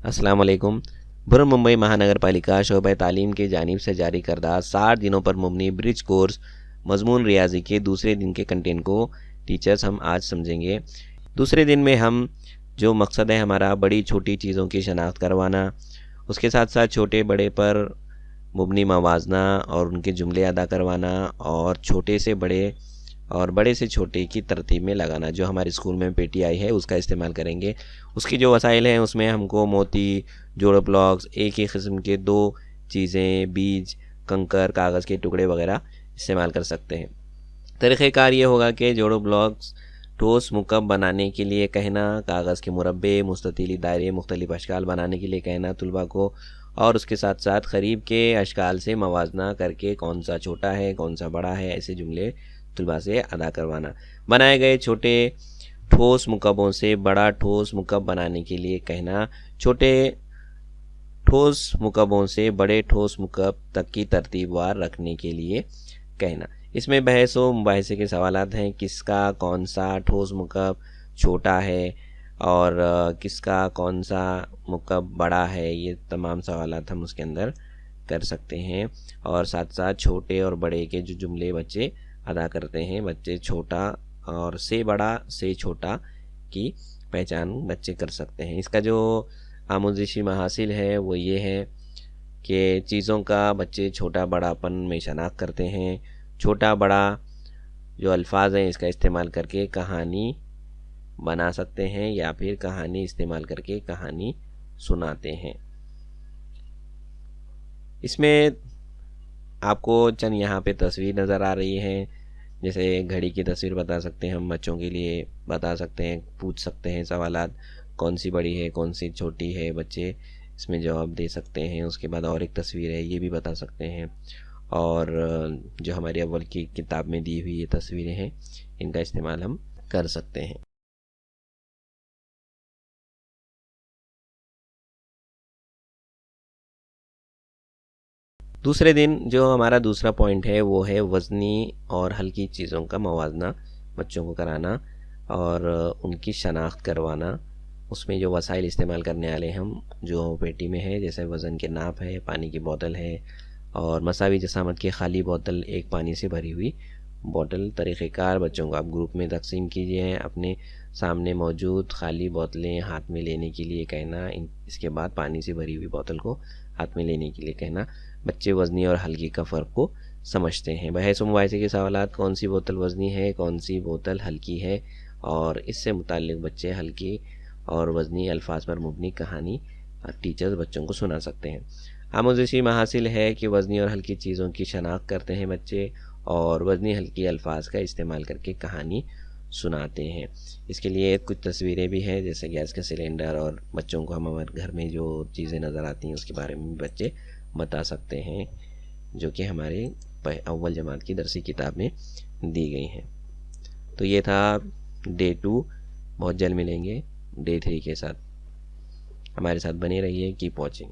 السلام علیکم۔ برہممبئی مہانگر پالیکا شعبہ تعلیم کی جانب سے جاری کردہ 60 دنوں پر مبنی برج کورس مضمون ریاضی کے دوسرے دن کے کنٹینٹ کو ٹیچرز ہم آج سمجھیں گے۔ دوسرے دن میں ہم جو مقصد ہے ہمارا بڑی چھوٹی چیزوں کی شناخت کروانا، اس کے ساتھ ساتھ چھوٹے بڑے پر مبنی موازنہ اور ان کے جملے ادا کروانا، اور چھوٹے سے بڑے اور بڑے سے چھوٹے کی ترتیب میں لگانا۔ جو ہمارے اسکول میں پی ٹی آئی ہے اس کا استعمال کریں گے۔ اس کی جو وسائل ہیں اس میں ہم کو موتی، جوڑو بلاکس، ایک ہی قسم کے 2 چیزیں، بیج، کنکر، کاغذ کے ٹکڑے وغیرہ استعمال کر سکتے ہیں۔ طریقہ کار یہ ہوگا کہ جوڑو بلاکس ٹھوس مکعب بنانے کے لیے کہنا، کاغذ کے مربع، مستطیلی دائرے، مختلف اشکال بنانے کے لیے کہنا طلباء کو، اور اس کے ساتھ ساتھ قریب کے اشکال سے موازنہ کر کے کون سا چھوٹا ہے کون سا بڑا ہے، ایسے جملے طلباء سے ادا کروانا۔ بنائے گئے چھوٹے ٹھوس مکعبوں سے بڑا ٹھوس مکعب بنانے کے لیے کہنا، چھوٹے ٹھوس مکعبوں سے بڑے ٹھوس مکعب تک کی ترتیب وار رکھنے کے لیے کہنا۔ اس میں بحث و مباحثے کے سوالات ہیں، کس کا کون سا ٹھوس مکعب چھوٹا ہے اور کس کا کون سا مکعب بڑا ہے، یہ تمام سوالات ہم اس کے اندر کر سکتے ہیں۔ اور ساتھ ساتھ چھوٹے اور بڑے کے جو جملے بچے ادا کرتے ہیں، بچے چھوٹا اور سے بڑا سے چھوٹا کی پہچان بچے کر سکتے ہیں۔ اس کا جو آموزشی محاصل ہے وہ یہ ہے کہ چیزوں کا بچے چھوٹا بڑا پن میں شناخت کرتے ہیں۔ چھوٹا بڑا جو الفاظ ہیں اس کا استعمال کر کے کہانی بنا سکتے ہیں، یا پھر کہانی استعمال کر کے کہانی سناتے ہیں۔ اس میں آپ کو چند یہاں پہ تصویر نظر آ رہی ہے، جیسے گھڑی کی تصویر بتا سکتے ہیں ہم، بچوں کے لیے بتا سکتے ہیں، پوچھ سکتے ہیں سوالات، کون سی بڑی ہے کون سی چھوٹی ہے، بچے اس میں جواب دے سکتے ہیں۔ اس کے بعد اور ایک تصویر ہے، یہ بھی بتا سکتے ہیں۔ اور جو ہماری اول کی کتاب میں دی ہوئی یہ تصویریں ہیں، ان کا استعمال ہم کر سکتے ہیں۔ دوسرے دن جو ہمارا دوسرا پوائنٹ ہے وہ ہے وزنی اور ہلکی چیزوں کا موازنہ بچوں کو کرانا اور ان کی شناخت کروانا۔ اس میں جو وسائل استعمال کرنے والے ہم جو پیٹی میں ہے، جیسے وزن کے ناپ ہے، پانی کی بوتل ہے، اور مساوی جسامت کی خالی بوتل، ایک پانی سے بھری ہوئی بوتل۔ طریقہ کار بچوں کو آپ گروپ میں تقسیم کیجیے، اپنے سامنے موجود خالی بوتلیں ہاتھ میں لینے کے لیے کہنا، اس کے بعد پانی سے بھری ہوئی بوتل کو ہاتھ میں لینے کے لیے کہنا۔ بچے وزنی اور ہلکی کا فرق کو سمجھتے ہیں۔ بحث و مباحثے کے سوالات، کون سی بوتل وزنی ہے کون سی بوتل ہلکی ہے، اور اس سے متعلق بچے ہلکی اور وزنی الفاظ پر مبنی کہانی ٹیچرز بچوں کو سنا سکتے ہیں۔ آموزشی محاصل ہے کہ وزنی اور ہلکی چیزوں کی شناخت کرتے ہیں بچے، اور وزنی ہلکی الفاظ کا استعمال کر کے کہانی سناتے ہیں۔ اس کے لیے کچھ تصویریں بھی ہیں، جیسے گیس کا سلنڈر، اور بچوں کو ہمارے گھر میں جو چیزیں نظر آتی ہیں اس کے بارے میں بھی بچے بتا سکتے ہیں، جو کہ ہمارے اول جماعت کی درسی کتاب میں دی گئی ہیں۔ تو یہ تھا ڈے 2۔ بہت جلد ملیں گے ڈے 3 کے ساتھ۔ ہمارے ساتھ بنے رہیے، کیپ واچنگ۔